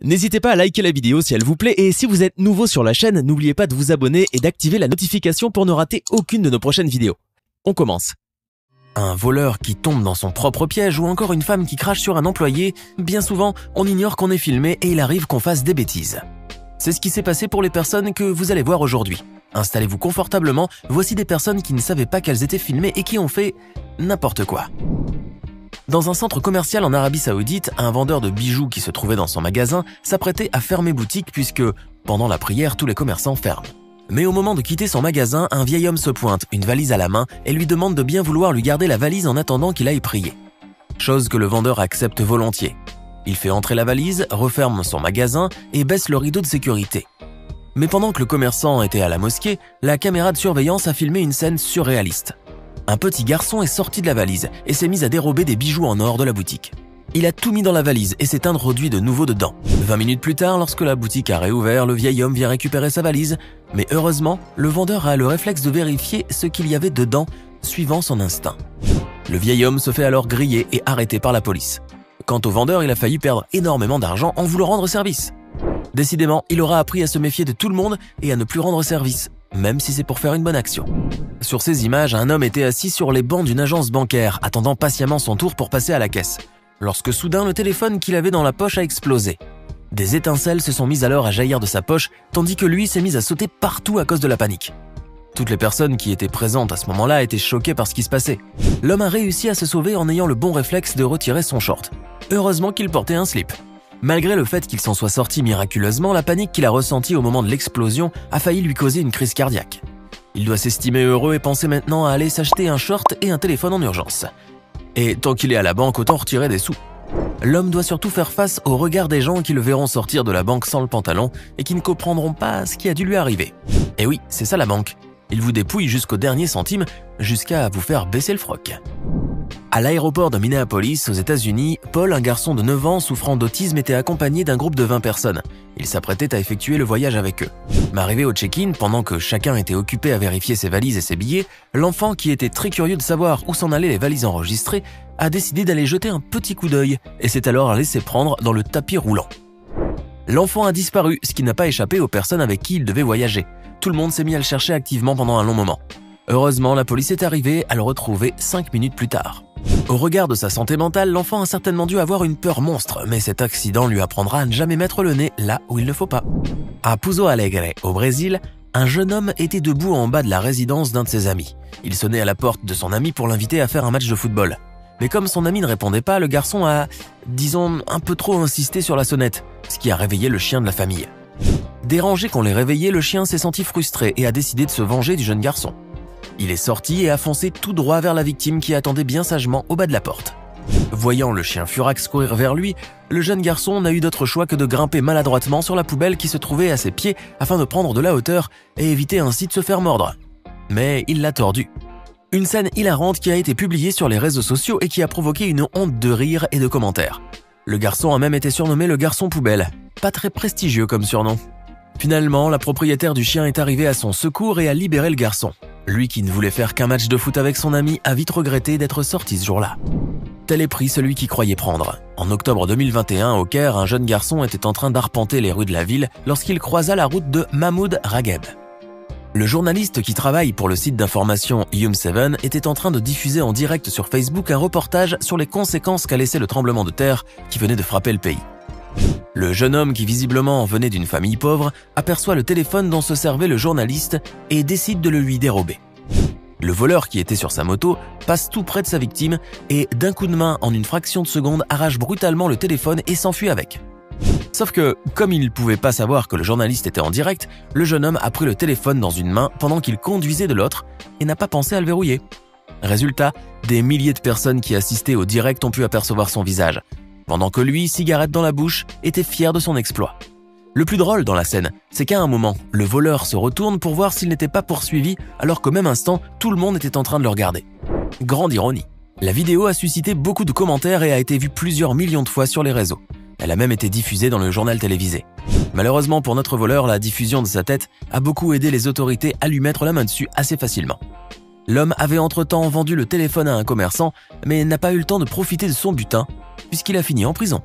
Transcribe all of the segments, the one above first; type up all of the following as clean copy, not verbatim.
N'hésitez pas à liker la vidéo si elle vous plaît et si vous êtes nouveau sur la chaîne, n'oubliez pas de vous abonner et d'activer la notification pour ne rater aucune de nos prochaines vidéos. On commence. Un voleur qui tombe dans son propre piège ou encore une femme qui crache sur un employé, bien souvent, on ignore qu'on est filmé et il arrive qu'on fasse des bêtises. C'est ce qui s'est passé pour les personnes que vous allez voir aujourd'hui. Installez-vous confortablement, voici des personnes qui ne savaient pas qu'elles étaient filmées et qui ont fait n'importe quoi. Dans un centre commercial en Arabie Saoudite, un vendeur de bijoux qui se trouvait dans son magasin s'apprêtait à fermer boutique puisque, pendant la prière, tous les commerçants ferment. Mais au moment de quitter son magasin, un vieil homme se pointe, une valise à la main, et lui demande de bien vouloir lui garder la valise en attendant qu'il aille prier. Chose que le vendeur accepte volontiers. Il fait entrer la valise, referme son magasin et baisse le rideau de sécurité. Mais pendant que le commerçant était à la mosquée, la caméra de surveillance a filmé une scène surréaliste. Un petit garçon est sorti de la valise et s'est mis à dérober des bijoux en or de la boutique. Il a tout mis dans la valise et s'est introduit de nouveau dedans. 20 minutes plus tard, lorsque la boutique a réouvert, le vieil homme vient récupérer sa valise. Mais heureusement, le vendeur a le réflexe de vérifier ce qu'il y avait dedans, suivant son instinct. Le vieil homme se fait alors griller et arrêter par la police. Quant au vendeur, il a failli perdre énormément d'argent en voulant rendre service. Décidément, il aura appris à se méfier de tout le monde et à ne plus rendre service, même si c'est pour faire une bonne action. Sur ces images, un homme était assis sur les bancs d'une agence bancaire, attendant patiemment son tour pour passer à la caisse. Lorsque soudain, le téléphone qu'il avait dans la poche a explosé. Des étincelles se sont mises alors à jaillir de sa poche, tandis que lui s'est mis à sauter partout à cause de la panique. Toutes les personnes qui étaient présentes à ce moment-là étaient choquées par ce qui se passait. L'homme a réussi à se sauver en ayant le bon réflexe de retirer son short. Heureusement qu'il portait un slip. Malgré le fait qu'il s'en soit sorti miraculeusement, la panique qu'il a ressentie au moment de l'explosion a failli lui causer une crise cardiaque. Il doit s'estimer heureux et penser maintenant à aller s'acheter un short et un téléphone en urgence. Et tant qu'il est à la banque, autant retirer des sous. L'homme doit surtout faire face au regard des gens qui le verront sortir de la banque sans le pantalon et qui ne comprendront pas ce qui a dû lui arriver. Et oui, c'est ça la banque. Il vous dépouille jusqu'au dernier centime, jusqu'à vous faire baisser le froc. À l'aéroport de Minneapolis, aux États-Unis, Paul, un garçon de 9 ans souffrant d'autisme, était accompagné d'un groupe de 20 personnes. Il s'apprêtait à effectuer le voyage avec eux. Mais arrivé au check-in, pendant que chacun était occupé à vérifier ses valises et ses billets, l'enfant, qui était très curieux de savoir où s'en allaient les valises enregistrées, a décidé d'aller jeter un petit coup d'œil et s'est alors laissé prendre dans le tapis roulant. L'enfant a disparu, ce qui n'a pas échappé aux personnes avec qui il devait voyager. Tout le monde s'est mis à le chercher activement pendant un long moment. Heureusement, la police est arrivée à le retrouver 5 minutes plus tard. Au regard de sa santé mentale, l'enfant a certainement dû avoir une peur monstre, mais cet accident lui apprendra à ne jamais mettre le nez là où il ne faut pas. À Pouso Alegre, au Brésil, un jeune homme était debout en bas de la résidence d'un de ses amis. Il sonnait à la porte de son ami pour l'inviter à faire un match de football. Mais comme son ami ne répondait pas, le garçon a, disons, un peu trop insisté sur la sonnette, ce qui a réveillé le chien de la famille. Dérangé qu'on l'ait réveillé, le chien s'est senti frustré et a décidé de se venger du jeune garçon. Il est sorti et a foncé tout droit vers la victime qui attendait bien sagement au bas de la porte. Voyant le chien furax courir vers lui, le jeune garçon n'a eu d'autre choix que de grimper maladroitement sur la poubelle qui se trouvait à ses pieds afin de prendre de la hauteur et éviter ainsi de se faire mordre. Mais il l'a tordu. Une scène hilarante qui a été publiée sur les réseaux sociaux et qui a provoqué une onde de rire et de commentaires. Le garçon a même été surnommé le garçon poubelle. Pas très prestigieux comme surnom. Finalement, la propriétaire du chien est arrivée à son secours et a libéré le garçon. Lui qui ne voulait faire qu'un match de foot avec son ami a vite regretté d'être sorti ce jour-là. Tel est pris celui qui croyait prendre. En octobre 2021, au Caire, un jeune garçon était en train d'arpenter les rues de la ville lorsqu'il croisa la route de Mahmoud Ragheb. Le journaliste qui travaille pour le site d'information Yum7 était en train de diffuser en direct sur Facebook un reportage sur les conséquences qu'a laissé le tremblement de terre qui venait de frapper le pays. Le jeune homme, qui visiblement venait d'une famille pauvre, aperçoit le téléphone dont se servait le journaliste et décide de le lui dérober. Le voleur, qui était sur sa moto, passe tout près de sa victime et, d'un coup de main, en une fraction de seconde, arrache brutalement le téléphone et s'enfuit avec. Sauf que, comme il ne pouvait pas savoir que le journaliste était en direct, le jeune homme a pris le téléphone dans une main pendant qu'il conduisait de l'autre et n'a pas pensé à le verrouiller. Résultat, des milliers de personnes qui assistaient au direct ont pu apercevoir son visage, pendant que lui, cigarette dans la bouche, était fier de son exploit. Le plus drôle dans la scène, c'est qu'à un moment, le voleur se retourne pour voir s'il n'était pas poursuivi, alors qu'au même instant, tout le monde était en train de le regarder. Grande ironie. La vidéo a suscité beaucoup de commentaires et a été vue plusieurs millions de fois sur les réseaux. Elle a même été diffusée dans le journal télévisé. Malheureusement pour notre voleur, la diffusion de sa tête a beaucoup aidé les autorités à lui mettre la main dessus assez facilement. L'homme avait entre-temps vendu le téléphone à un commerçant, mais n'a pas eu le temps de profiter de son butin, puisqu'il a fini en prison.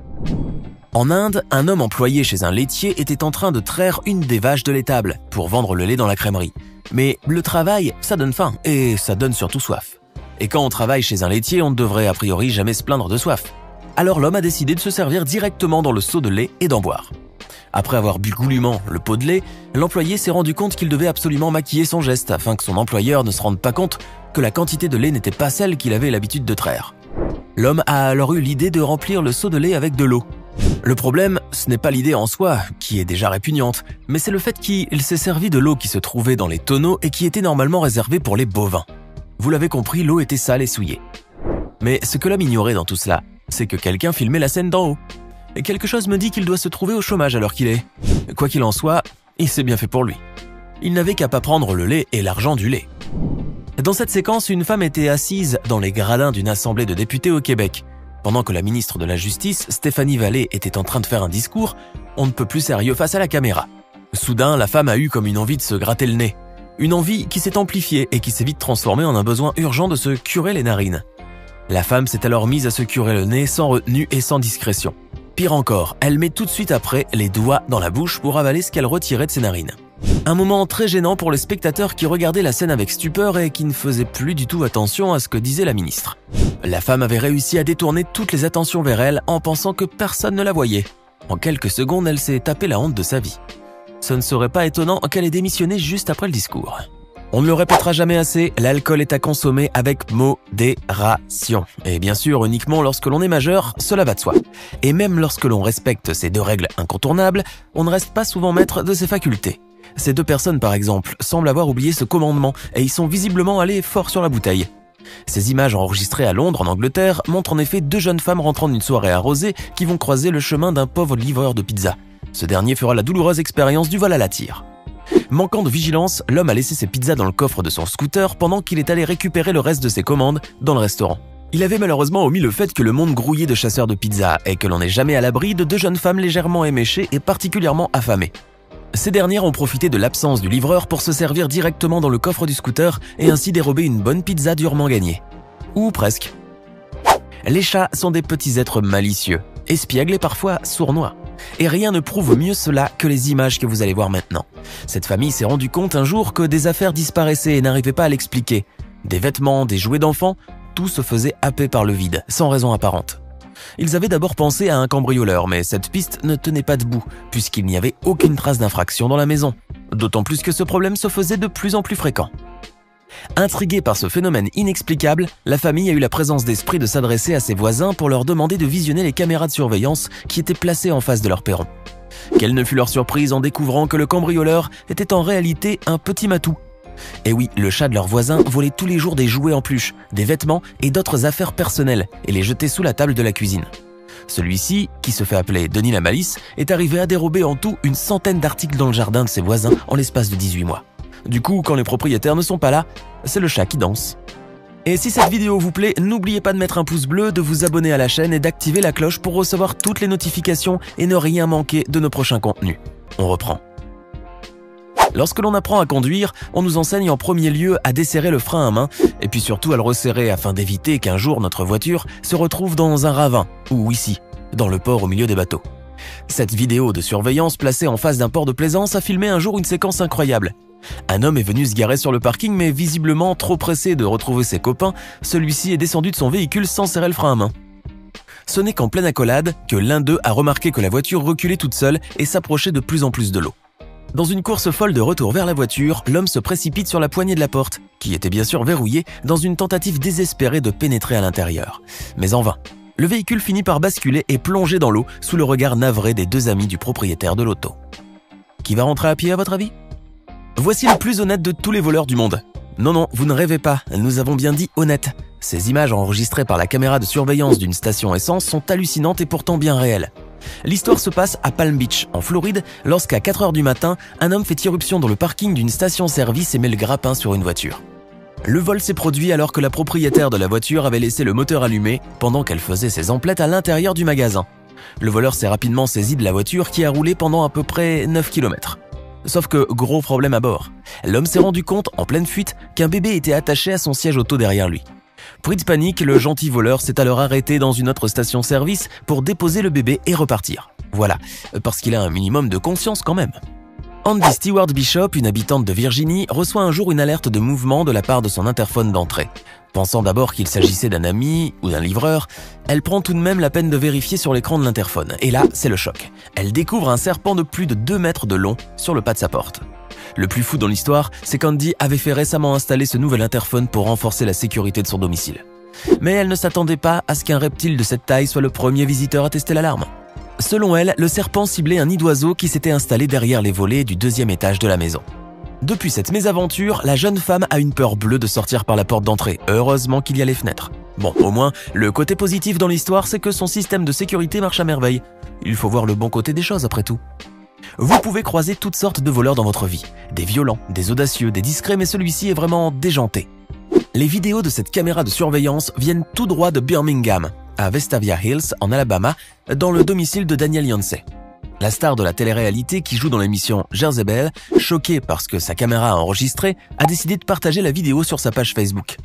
En Inde, un homme employé chez un laitier était en train de traire une des vaches de l'étable pour vendre le lait dans la crèmerie. Mais le travail, ça donne faim et ça donne surtout soif. Et quand on travaille chez un laitier, on ne devrait a priori jamais se plaindre de soif. Alors l'homme a décidé de se servir directement dans le seau de lait et d'en boire. Après avoir bu goulûment le pot de lait, l'employé s'est rendu compte qu'il devait absolument maquiller son geste afin que son employeur ne se rende pas compte que la quantité de lait n'était pas celle qu'il avait l'habitude de traire. L'homme a alors eu l'idée de remplir le seau de lait avec de l'eau. Le problème, ce n'est pas l'idée en soi, qui est déjà répugnante, mais c'est le fait qu'il s'est servi de l'eau qui se trouvait dans les tonneaux et qui était normalement réservée pour les bovins. Vous l'avez compris, l'eau était sale et souillée. Mais ce que l'homme ignorait dans tout cela, c'est que quelqu'un filmait la scène d'en haut. Et quelque chose me dit qu'il doit se trouver au chômage à l'heure qu'il est. Quoi qu'il en soit, il s'est bien fait pour lui. Il n'avait qu'à pas prendre le lait et l'argent du lait. Dans cette séquence, une femme était assise dans les gradins d'une assemblée de députés au Québec. Pendant que la ministre de la Justice, Stéphanie Vallée, était en train de faire un discours, on ne peut plus sérieux face à la caméra. Soudain, la femme a eu comme une envie de se gratter le nez. Une envie qui s'est amplifiée et qui s'est vite transformée en un besoin urgent de se curer les narines. La femme s'est alors mise à se curer le nez sans retenue et sans discrétion. Pire encore, elle met tout de suite après les doigts dans la bouche pour avaler ce qu'elle retirait de ses narines. Un moment très gênant pour les spectateurs qui regardaient la scène avec stupeur et qui ne faisaient plus du tout attention à ce que disait la ministre. La femme avait réussi à détourner toutes les attentions vers elle en pensant que personne ne la voyait. En quelques secondes, elle s'est tapé la honte de sa vie. Ce ne serait pas étonnant qu'elle ait démissionné juste après le discours. On ne le répétera jamais assez, l'alcool est à consommer avec modération. Et bien sûr, uniquement lorsque l'on est majeur, cela va de soi. Et même lorsque l'on respecte ces deux règles incontournables, on ne reste pas souvent maître de ses facultés. Ces deux personnes, par exemple, semblent avoir oublié ce commandement et ils sont visiblement allés fort sur la bouteille. Ces images enregistrées à Londres, en Angleterre, montrent en effet deux jeunes femmes rentrant d'une soirée arrosée qui vont croiser le chemin d'un pauvre livreur de pizza. Ce dernier fera la douloureuse expérience du vol à la tire. Manquant de vigilance, l'homme a laissé ses pizzas dans le coffre de son scooter pendant qu'il est allé récupérer le reste de ses commandes dans le restaurant. Il avait malheureusement omis le fait que le monde grouillait de chasseurs de pizza et que l'on n'est jamais à l'abri de deux jeunes femmes légèrement éméchées et particulièrement affamées. Ces dernières ont profité de l'absence du livreur pour se servir directement dans le coffre du scooter et ainsi dérober une bonne pizza durement gagnée. Ou presque. Les chats sont des petits êtres malicieux, espiègles et parfois sournois. Et rien ne prouve mieux cela que les images que vous allez voir maintenant. Cette famille s'est rendu compte un jour que des affaires disparaissaient et n'arrivaient pas à l'expliquer. Des vêtements, des jouets d'enfants, tout se faisait happer par le vide, sans raison apparente. Ils avaient d'abord pensé à un cambrioleur, mais cette piste ne tenait pas debout, puisqu'il n'y avait aucune trace d'infraction dans la maison. D'autant plus que ce problème se faisait de plus en plus fréquent. Intriguée par ce phénomène inexplicable, la famille a eu la présence d'esprit de s'adresser à ses voisins pour leur demander de visionner les caméras de surveillance qui étaient placées en face de leur perron. Quelle ne fut leur surprise en découvrant que le cambrioleur était en réalité un petit matou. Et oui, le chat de leurs voisins volait tous les jours des jouets en peluche, des vêtements et d'autres affaires personnelles et les jetait sous la table de la cuisine. Celui-ci, qui se fait appeler Denis la Malice, est arrivé à dérober en tout une centaine d'articles dans le jardin de ses voisins en l'espace de 18 mois. Du coup, quand les propriétaires ne sont pas là, c'est le chat qui danse. Et si cette vidéo vous plaît, n'oubliez pas de mettre un pouce bleu, de vous abonner à la chaîne et d'activer la cloche pour recevoir toutes les notifications et ne rien manquer de nos prochains contenus. On reprend. Lorsque l'on apprend à conduire, on nous enseigne en premier lieu à desserrer le frein à main et puis surtout à le resserrer afin d'éviter qu'un jour notre voiture se retrouve dans un ravin ou ici, dans le port au milieu des bateaux. Cette vidéo de surveillance placée en face d'un port de plaisance a filmé un jour une séquence incroyable. Un homme est venu se garer sur le parking mais visiblement trop pressé de retrouver ses copains, celui-ci est descendu de son véhicule sans serrer le frein à main. Ce n'est qu'en pleine accolade que l'un d'eux a remarqué que la voiture reculait toute seule et s'approchait de plus en plus de l'eau. Dans une course folle de retour vers la voiture, l'homme se précipite sur la poignée de la porte, qui était bien sûr verrouillée, dans une tentative désespérée de pénétrer à l'intérieur. Mais en vain. Le véhicule finit par basculer et plonger dans l'eau sous le regard navré des deux amis du propriétaire de l'auto. Qui va rentrer à pied à votre avis ? Voici le plus honnête de tous les voleurs du monde. Non, vous ne rêvez pas, nous avons bien dit honnête. Ces images enregistrées par la caméra de surveillance d'une station essence sont hallucinantes et pourtant bien réelles. L'histoire se passe à Palm Beach, en Floride, lorsqu'à 4 h du matin, un homme fait irruption dans le parking d'une station-service et met le grappin sur une voiture. Le vol s'est produit alors que la propriétaire de la voiture avait laissé le moteur allumé pendant qu'elle faisait ses emplettes à l'intérieur du magasin. Le voleur s'est rapidement saisi de la voiture qui a roulé pendant à peu près 9 km. Sauf que, gros problème à bord. L'homme s'est rendu compte, en pleine fuite, qu'un bébé était attaché à son siège auto derrière lui. Pris de panique, le gentil voleur s'est alors arrêté dans une autre station-service pour déposer le bébé et repartir. Voilà, parce qu'il a un minimum de conscience quand même. Andy Stewart Bishop, une habitante de Virginie, reçoit un jour une alerte de mouvement de la part de son interphone d'entrée. Pensant d'abord qu'il s'agissait d'un ami ou d'un livreur, elle prend tout de même la peine de vérifier sur l'écran de l'interphone. Et là, c'est le choc. Elle découvre un serpent de plus de 2 mètres de long sur le pas de sa porte. Le plus fou dans l'histoire, c'est qu'Andy avait fait récemment installer ce nouvel interphone pour renforcer la sécurité de son domicile. Mais elle ne s'attendait pas à ce qu'un reptile de cette taille soit le premier visiteur à tester l'alarme. Selon elle, le serpent ciblait un nid d'oiseau qui s'était installé derrière les volets du 2e étage de la maison. Depuis cette mésaventure, la jeune femme a une peur bleue de sortir par la porte d'entrée. Heureusement qu'il y a les fenêtres. Bon, au moins, le côté positif dans l'histoire, c'est que son système de sécurité marche à merveille. Il faut voir le bon côté des choses après tout. Vous pouvez croiser toutes sortes de voleurs dans votre vie. Des violents, des audacieux, des discrets, mais celui-ci est vraiment déjanté. Les vidéos de cette caméra de surveillance viennent tout droit de Birmingham, à Vestavia Hills, en Alabama, dans le domicile de Daniel Yancey. La star de la télé-réalité qui joue dans l'émission Jezebel, choquée parce que sa caméra a enregistré, a décidé de partager la vidéo sur sa page Facebook.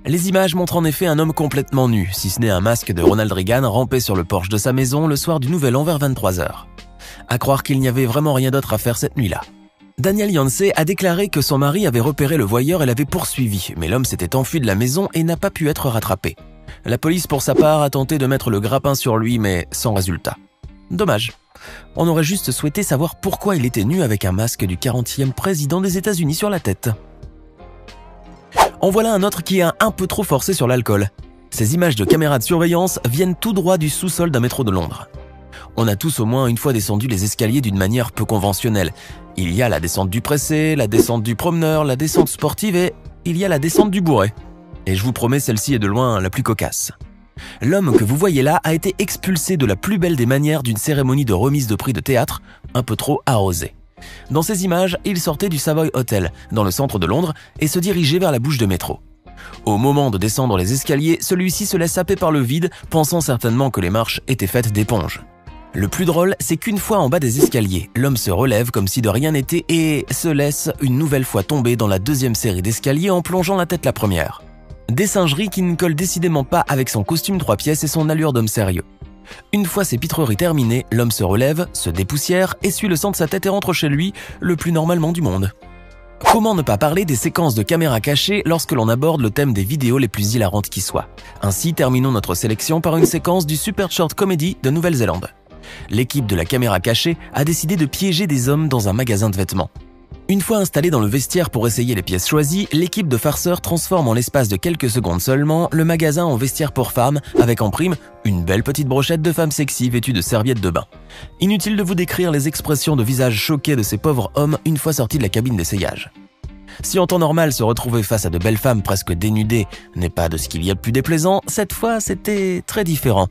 Les images montrent en effet un homme complètement nu, si ce n'est un masque de Ronald Reagan rampé sur le porche de sa maison le soir du Nouvel An vers 23 h. À croire qu'il n'y avait vraiment rien d'autre à faire cette nuit-là. Daniel Yancey a déclaré que son mari avait repéré le voyeur et l'avait poursuivi, mais l'homme s'était enfui de la maison et n'a pas pu être rattrapé. La police, pour sa part, a tenté de mettre le grappin sur lui, mais sans résultat. Dommage. On aurait juste souhaité savoir pourquoi il était nu avec un masque du 40e président des États-Unis sur la tête. En voilà un autre qui a un peu trop forcé sur l'alcool. Ces images de caméras de surveillance viennent tout droit du sous-sol d'un métro de Londres. On a tous au moins une fois descendu les escaliers d'une manière peu conventionnelle. Il y a la descente du pressé, la descente du promeneur, la descente sportive et il y a la descente du bourré. Et je vous promets, celle-ci est de loin la plus cocasse. L'homme que vous voyez là a été expulsé de la plus belle des manières d'une cérémonie de remise de prix de théâtre, un peu trop arrosée. Dans ces images, il sortait du Savoy Hotel, dans le centre de Londres, et se dirigeait vers la bouche de métro. Au moment de descendre les escaliers, celui-ci se laisse happer par le vide, pensant certainement que les marches étaient faites d'éponge. Le plus drôle, c'est qu'une fois en bas des escaliers, l'homme se relève comme si de rien n'était et se laisse une nouvelle fois tomber dans la 2e série d'escaliers en plongeant la tête la première. Des singeries qui ne collent décidément pas avec son costume 3 pièces et son allure d'homme sérieux. Une fois ces pitreries terminées, l'homme se relève, se dépoussière, essuie le sang de sa tête et rentre chez lui, le plus normalement du monde. Comment ne pas parler des séquences de caméras cachées lorsque l'on aborde le thème des vidéos les plus hilarantes qui soient. Ainsi, terminons notre sélection par une séquence du Super Short Comedy de Nouvelle-Zélande. L'équipe de la caméra cachée a décidé de piéger des hommes dans un magasin de vêtements. Une fois installée dans le vestiaire pour essayer les pièces choisies, l'équipe de farceurs transforme en l'espace de quelques secondes seulement le magasin en vestiaire pour femmes avec en prime une belle petite brochette de femmes sexy vêtues de serviettes de bain. Inutile de vous décrire les expressions de visage choqués de ces pauvres hommes une fois sortis de la cabine d'essayage. Si en temps normal se retrouver face à de belles femmes presque dénudées n'est pas de ce qu'il y a de plus déplaisant, cette fois c'était très différent.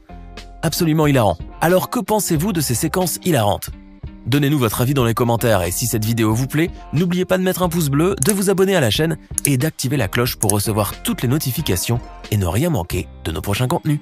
Absolument hilarant. Alors que pensez-vous de ces séquences hilarantes ? Donnez-nous votre avis dans les commentaires et si cette vidéo vous plaît, n'oubliez pas de mettre un pouce bleu, de vous abonner à la chaîne et d'activer la cloche pour recevoir toutes les notifications et ne rien manquer de nos prochains contenus.